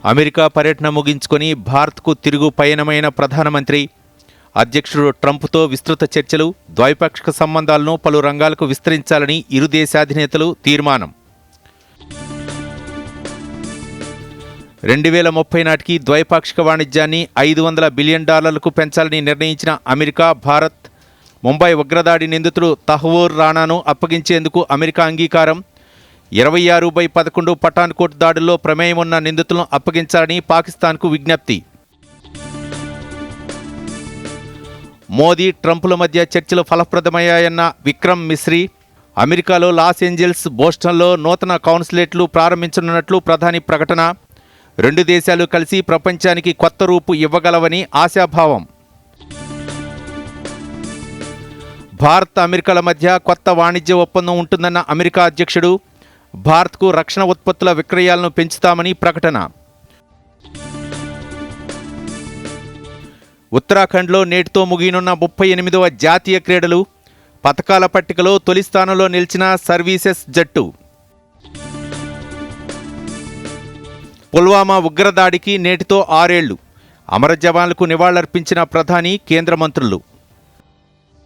America పర్యటన ముగించుకొని భారత్కు తిరుగు పయనమైన ప్రధానమంత్రి అధ్యక్షుడు ట్రంప్తో విస్తృత చర్చలు, ద్వైపాక్షిక సంబంధాలను పలు రంగాలకు విస్తరించాలని ఇరు దేశాధినేతలు తీర్మానం. 2030 నాటికి ద్వైపాక్షిక వాణిజ్యాన్ని $500 బిలియన్ పెంచాలని నిర్ణయించిన అమెరికా, భారత్. ముంబై ఉగ్రదాడి నిందితుడు తహవూర్ రాణాను అప్పగించేందుకు అమెరికా అంగీకారం. 26/11 పఠాన్కోట్ దాడుల్లో ప్రమేయం ఉన్న నిందితులను అప్పగించాలని పాకిస్తాన్కు విజ్ఞప్తి. మోదీ, ట్రంప్ల మధ్య చర్చలు ఫలప్రదమయ్యాయన్న విక్రమ్ మిశ్రీ. అమెరికాలో లాస్ ఏంజల్స్, బోస్టన్లో నూతన కౌన్సిలేట్లు ప్రారంభించనున్నట్లు ప్రధాని ప్రకటన. 2 దేశాలు కలిసి ప్రపంచానికి కొత్త రూపు ఇవ్వగలవని ఆశాభావం. భారత్, అమెరికాల మధ్య కొత్త వాణిజ్య ఒప్పందం ఉంటుందన్న అమెరికా అధ్యక్షుడు. భారత్కు రక్షణ ఉత్పత్తుల విక్రయాలను పెంచుతామని ప్రకటన. ఉత్తరాఖండ్లో నేటితో ముగియనున్న 38వ జాతీయ క్రీడలు. పతకాల పట్టికలో తొలి స్థానంలో నిలిచిన సర్వీసెస్ జట్టు. పుల్వామా ఉగ్రదాడికి నేటితో 6 ఏళ్లు. అమర జవాన్లకు నివాళులర్పించిన ప్రధాని, కేంద్ర మంత్రులు.